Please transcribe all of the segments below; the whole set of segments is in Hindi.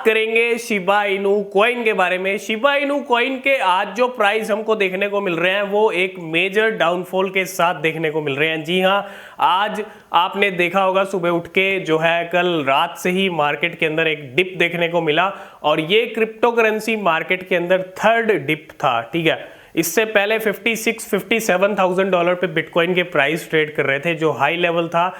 करेंगे शिबा इनू कॉइन के बारे में। शिबा इनू कॉइन के आज जो प्राइस हमको देखने को मिल रहे हैं वो एक मेजर डाउनफॉल के साथ देखने को मिल रहे हैं। जी हाँ, आज आपने देखा होगा सुबह उठ के जो है कल रात से ही मार्केट के अंदर एक डिप देखने को मिला और ये क्रिप्टो करेंसी मार्केट के अंदर थर्ड डिप था। ठीक है, इससे पहले 56-57,000 डॉलर पे बिटकॉइन के प्राइस ट्रेड कर रहे थे, जो हाई लेवल था,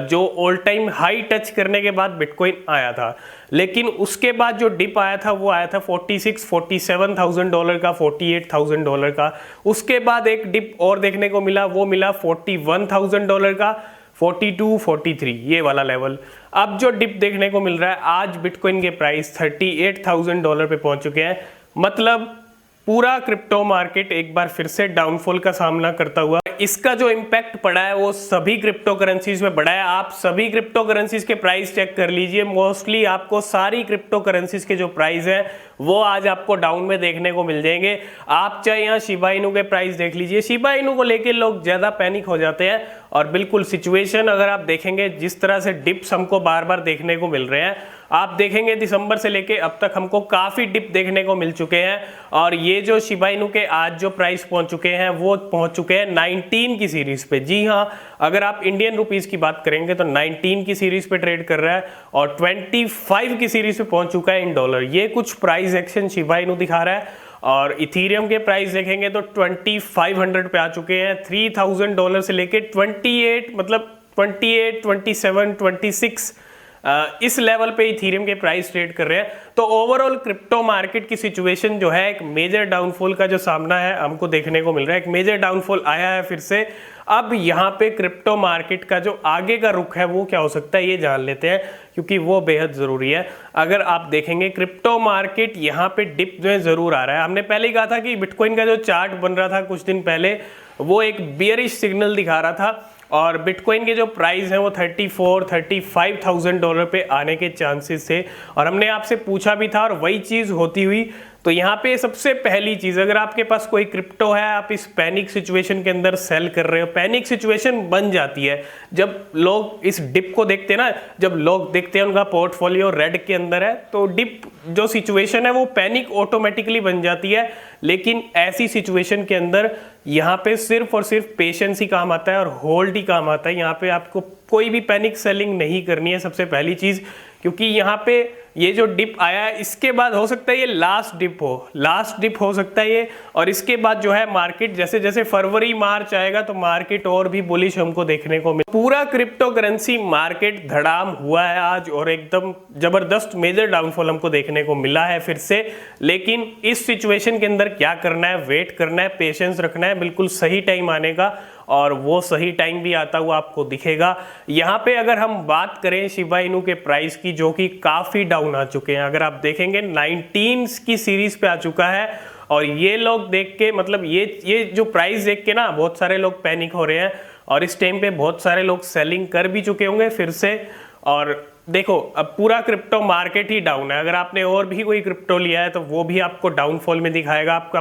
जो ऑल टाइम हाई टच करने के बाद बिटकॉइन आया था। लेकिन उसके बाद जो डिप आया था वो आया था 47,000 डॉलर का, 48,000 डॉलर का। उसके बाद एक डिप और देखने को मिला, वो मिला 41,000 डॉलर का, 42, 43 ये वाला लेवल। अब जो डिप देखने को मिल रहा है, आज बिटकॉइन के प्राइस 38,000 डॉलर पे पहुंच चुके हैं। मतलब पूरा क्रिप्टो मार्केट एक बार फिर से डाउनफॉल का सामना करता हुआ, इसका जो इम्पैक्ट पड़ा है वो सभी क्रिप्टो करेंसीज में पड़ा है। आप सभी क्रिप्टो करेंसीज के प्राइस चेक कर लीजिए, मोस्टली आपको सारी क्रिप्टो करेंसीज के जो प्राइस है वो आज आपको डाउन में देखने को मिल जाएंगे। आप चाहे यहाँ शिबा इनू के प्राइस देख लीजिए, शिबा इनू को लेके लोग ज्यादा पैनिक हो जाते हैं और बिल्कुल सिचुएशन अगर आप देखेंगे जिस तरह से डिप्स हमको बार बार देखने को मिल रहे हैं, आप देखेंगे दिसंबर से लेके अब तक हमको काफी डिप देखने को मिल चुके हैं। और ये जो शिबा इनू के आज जो प्राइस पहुंच चुके हैं वो पहुंच चुके हैं 19 की सीरीज पे। जी हाँ, अगर आप इंडियन रुपीस की बात करेंगे तो 19 की सीरीज पे ट्रेड कर रहा है और 25 की सीरीज पे पहुंच चुका है इन डॉलर। ये कुछ प्राइस एक्शन शिबा इनू दिखा रहा है। और इथीरियम के प्राइस देखेंगे तो 2500 पे आ चुके हैं। 3000 डॉलर से लेके 28 मतलब 28, 27, 26 इस लेवल पे इथीरियम के प्राइस ट्रेड कर रहे हैं। तो ओवरऑल क्रिप्टो मार्केट की सिचुएशन जो है एक मेजर डाउनफॉल का जो सामना है हमको देखने को मिल रहा है। एक मेजर डाउनफॉल आया है फिर से। अब यहाँ पे क्रिप्टो मार्केट का जो आगे का रुख है वो क्या हो सकता है ये जान लेते हैं, क्योंकि वो बेहद जरूरी है। अगर आप देखेंगे क्रिप्टो मार्केट यहाँ पे डिप जो है जरूर आ रहा है। हमने पहले ही कहा था कि बिटकॉइन का जो चार्ट बन रहा था कुछ दिन पहले वो एक बियरिश सिग्नल दिखा रहा था और बिटकॉइन के जो प्राइस हैं वो 35,000 डॉलर पे आने के चांसेस थे। और हमने आपसे पूछा भी था और वही चीज़ होती हुई। तो यहाँ पे सबसे पहली चीज़, अगर आपके पास कोई क्रिप्टो है, आप इस पैनिक सिचुएशन के अंदर सेल कर रहे हो। पैनिक सिचुएशन बन जाती है जब लोग इस डिप को देखते हैं ना, जब लोग देखते हैं उनका पोर्टफोलियो रेड के अंदर है तो डिप जो सिचुएशन है वो पैनिक ऑटोमेटिकली बन जाती है। लेकिन ऐसी सिचुएशन के अंदर यहाँ पे सिर्फ और सिर्फ पेशेंस ही काम आता है और होल्ड ही काम आता है। यहाँ पे आपको कोई भी पैनिक सेलिंग नहीं करनी है, सबसे पहली चीज़, क्योंकि यहाँ पे ये जो डिप आया है इसके बाद हो सकता है ये लास्ट डिप हो सकता है ये। और इसके बाद जो है मार्केट जैसे जैसे फरवरी मार्च आएगा तो मार्केट और भी बुलिश हमको देखने को मिले। पूरा क्रिप्टो करेंसी मार्केट धड़ाम हुआ है आज और एकदम जबरदस्त मेजर डाउनफॉल हमको देखने को मिला है फिर से। लेकिन इस सिचुएशन के अंदर क्या करना है, वेट करना है, पेशेंस रखना है, बिल्कुल सही टाइम आने का और वो सही टाइम भी आता हुआ आपको दिखेगा। यहाँ पे अगर हम बात करें शिबा इनू के प्राइस की, जो कि काफ़ी डाउन आ चुके हैं, अगर आप देखेंगे 19 की सीरीज पे आ चुका है और ये लोग देख के मतलब ये जो प्राइस देख के ना बहुत सारे लोग पैनिक हो रहे हैं और इस टाइम पे बहुत सारे लोग सेलिंग कर भी चुके होंगे फिर से। और देखो अब पूरा क्रिप्टो मार्केट ही डाउन है। अगर आपने और भी कोई क्रिप्टो लिया है तो वो भी आपको डाउनफॉल में दिखाएगा, आपका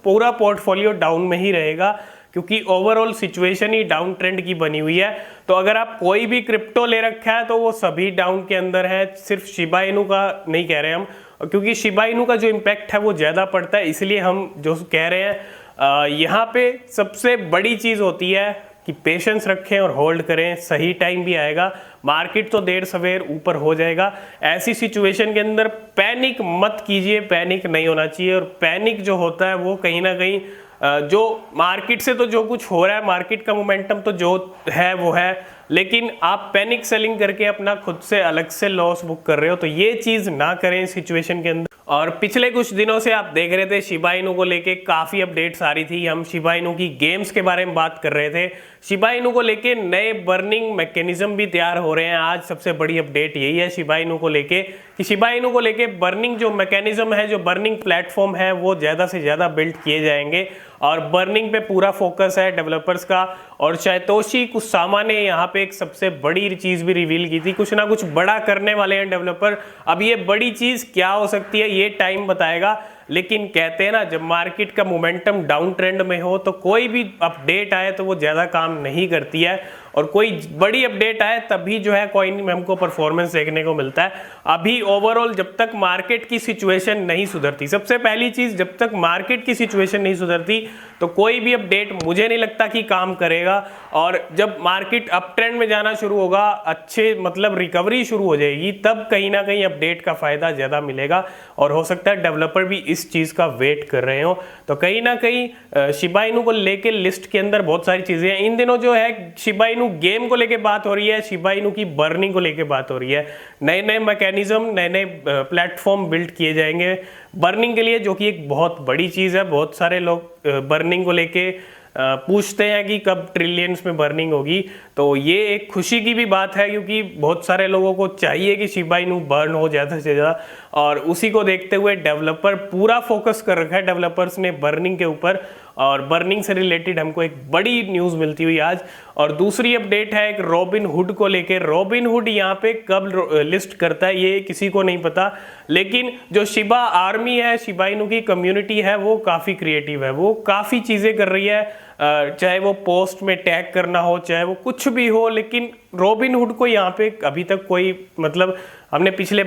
पूरा पोर्टफोलियो डाउन में ही रहेगा, क्योंकि ओवरऑल सिचुएशन ही डाउन ट्रेंड की बनी हुई है। तो अगर आप कोई भी क्रिप्टो ले रखा है तो वो सभी डाउन के अंदर है, सिर्फ शिबा इनू का नहीं कह रहे हम, क्योंकि शिबा इनू का जो इम्पैक्ट है वो ज़्यादा पड़ता है, इसलिए हम जो कह रहे हैं यहाँ पे सबसे बड़ी चीज़ होती है कि पेशेंस रखें और होल्ड करें, सही टाइम भी आएगा, मार्केट तो देर सवेर ऊपर हो जाएगा। ऐसी सिचुएशन के अंदर पैनिक मत कीजिए, पैनिक नहीं होना चाहिए। और पैनिक जो होता है वो कहीं ना कहीं जो मार्केट से तो जो कुछ हो रहा है, मार्केट का मोमेंटम तो जो है वो है, लेकिन आप पैनिक सेलिंग करके अपना खुद से अलग से लॉस बुक कर रहे हो, तो ये चीज़ ना करें सिचुएशन के अंदर। और पिछले कुछ दिनों से आप देख रहे थे शिबा इनू को लेके काफ़ी अपडेट्स आ रही थी। हम शिबा इनू की गेम्स के बारे में बात कर रहे थे। शिबा इनू को लेके नए बर्निंग मैकेनिज्म भी तैयार हो रहे हैं। आज सबसे बड़ी अपडेट यही है शिबा इनू को लेके कि शिबा इनू को लेके बर्निंग जो मैकेनिज्म है, जो बर्निंग प्लेटफॉर्म है, वो ज़्यादा से ज़्यादा बिल्ड किए जाएंगे और बर्निंग पे पूरा फोकस है डेवलपर्स का। और सातोशी कुसामा ने यहाँ पे एक सबसे बड़ी चीज़ भी रिवील की थी, कुछ ना कुछ बड़ा करने वाले हैं डेवलपर। अब ये बड़ी चीज़ क्या हो सकती है ये टाइम बताएगा, लेकिन कहते हैं ना जब मार्केट का मोमेंटम डाउन ट्रेंड में हो तो कोई भी अपडेट आए तो वो ज़्यादा काम नहीं करती है। और कोई बड़ी अपडेट आए तभी जो है कॉइन में हमको परफॉर्मेंस देखने को मिलता है। अभी ओवरऑल जब तक मार्केट की सिचुएशन नहीं सुधरती, सबसे पहली चीज जब तक मार्केट की सिचुएशन नहीं सुधरती तो कोई भी अपडेट मुझे नहीं लगता कि काम करेगा। और जब मार्केट अप ट्रेंड में जाना शुरू होगा, अच्छे मतलब रिकवरी शुरू हो जाएगी, तब कहीं ना कहीं अपडेट का फायदा ज्यादा मिलेगा। और हो सकता है डेवलपर भी इस चीज का वेट कर रहे हो। तो कहीं ना कहीं शिबा इनू को लेके लिस्ट के अंदर बहुत सारी चीजें हैं। इन दिनों जो है शिबा इनू गेम को लेके बात हो रही है, शिबा इनू की बर्निंग को लेके बात हो रही है। नए नए मैकेनिज्म, नए नए प्लेटफॉर्म बिल्ड किए जाएंगे बर्निंग के लिए, जो कि एक बहुत बड़ी चीज है। बहुत सारे लोग बर्निंग को लेके पूछते हैं कि कब ट्रिलियंस में बर्निंग होगी। तो ये एक खुशी की भी बात है, क्योंकि बहुत सारे लोगों को चाहिए कि शिबा इनू बर्न हो ज़्यादा से ज़्यादा। और उसी को देखते हुए डेवलपर पूरा फोकस कर रखा है डेवलपर्स ने बर्निंग के ऊपर। और बर्निंग से रिलेटेड हमको एक बड़ी न्यूज़ मिलती हुई आज। और दूसरी अपडेट है एक रॉबिनहुड को लेके। रॉबिनहुड यहाँ पे कब लिस्ट करता है ये किसी को नहीं पता, लेकिन जो शिबा आर्मी है, शिबा इनू की कम्युनिटी है, वो काफ़ी क्रिएटिव है, वो काफ़ी चीज़ें कर रही है। चाहे वो पोस्ट में टैग करना हो, चाहे वो कुछ भी हो, लेकिन रॉबिनहुड को यहाँ पे अभी तक कोई मतलब हमने पिछले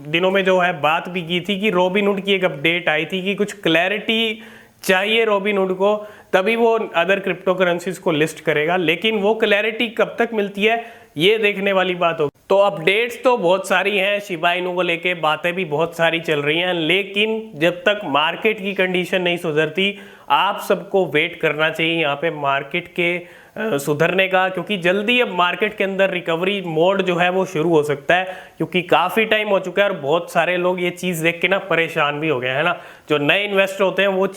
दिनों में जो है बात भी की थी कि रॉबिनहुड की एक अपडेट आई थी कि कुछ क्लैरिटी चाहिए रॉबिनहुड को, तभी वो अदर क्रिप्टो करेंसीज को लिस्ट करेगा। लेकिन वो क्लैरिटी कब तक मिलती है ये देखने वाली बात होगी। तो अपडेट्स तो बहुत सारी हैं, शिबा इनू को लेके बातें भी बहुत सारी चल रही हैं, लेकिन जब तक मार्केट की कंडीशन नहीं सुधरती आप सबको वेट करना चाहिए यहाँ पे मार्केट के सुधरने का। क्योंकि जल्दी अब मार्केट के अंदर रिकवरी मोड जो है वो शुरू हो सकता है, क्योंकि काफ़ी टाइम हो चुका है और बहुत सारे लोग ये चीज़ देख के ना परेशान भी हो गए हैं ना। जो नए इन्वेस्टर होते हैं वो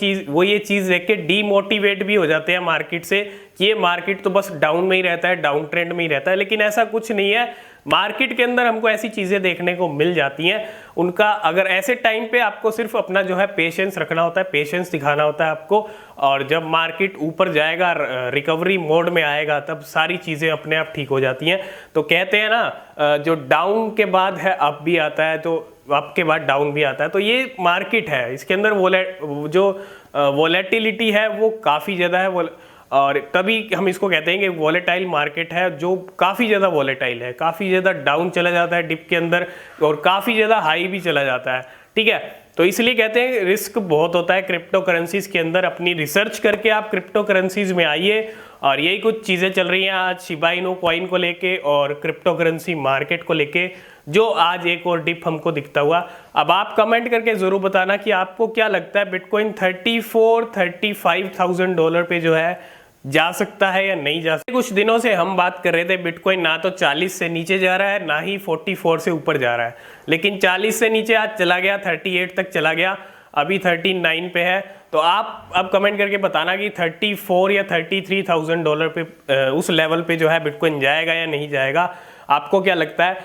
ये चीज़ देख के डीमोटिवेट भी हो जाते हैं मार्केट से कि ये मार्केट तो बस डाउन में ही रहता है, डाउन ट्रेंड में ही रहता है। लेकिन ऐसा कुछ नहीं है, मार्केट के अंदर हमको ऐसी चीज़ें देखने को मिल जाती हैं। उनका अगर ऐसे टाइम पे आपको सिर्फ अपना जो है पेशेंस रखना होता है, पेशेंस दिखाना होता है आपको। और जब मार्केट ऊपर जाएगा, रिकवरी मोड में आएगा, तब सारी चीज़ें अपने आप ठीक हो जाती हैं। तो कहते हैं ना जो डाउन के बाद है अप भी आता है, तो अप के बाद डाउन भी आता है। तो ये मार्केट है, इसके अंदर जो वोलेटिलिटी है वो काफ़ी ज़्यादा है। और तभी हम इसको कहते हैं कि वॉलेटाइल मार्केट है, जो काफ़ी ज़्यादा वॉलेटाइल है, काफ़ी ज़्यादा डाउन चला जाता है डिप के अंदर और काफ़ी ज़्यादा हाई भी चला जाता है। ठीक है, तो इसलिए कहते हैं रिस्क बहुत होता है क्रिप्टो करेंसीज के अंदर। अपनी रिसर्च करके आप क्रिप्टो करेंसीज में आइए। और यही कुछ चीज़ें चल रही हैं आज शिबा इनू कॉइन को लेके और क्रिप्टो करेंसी मार्केट को लेके, जो आज एक और डिप हमको दिखता हुआ। अब आप कमेंट करके ज़रूर बताना कि आपको क्या लगता है बिटकॉइन 34-35,000 डॉलर पे जो है जा सकता है या नहीं जा सकता। कुछ दिनों से हम बात कर रहे थे बिटकॉइन ना तो 40 से नीचे जा रहा है, ना ही 44 से ऊपर जा रहा है, लेकिन 40 से नीचे आज चला गया, 38 तक चला गया, अभी 39 पे है। तो आप अब कमेंट करके बताना कि 34 या 33,000 डॉलर पे उस लेवल पे जो है बिटकॉइन जाएगा या नहीं जाएगा, आपको क्या लगता है।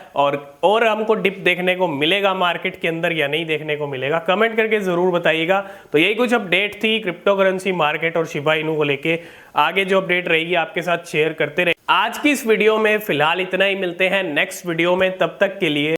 और हमको डिप देखने को मिलेगा मार्केट के अंदर या नहीं देखने को मिलेगा, कमेंट करके ज़रूर बताइएगा। तो यही कुछ अपडेट थी क्रिप्टो करेंसी मार्केट और शिबा इनू को लेके। आगे जो अपडेट रहेगी आपके साथ शेयर करते रहे। आज की इस वीडियो में फिलहाल इतना ही, मिलते हैं नेक्स्ट वीडियो में, तब तक के लिए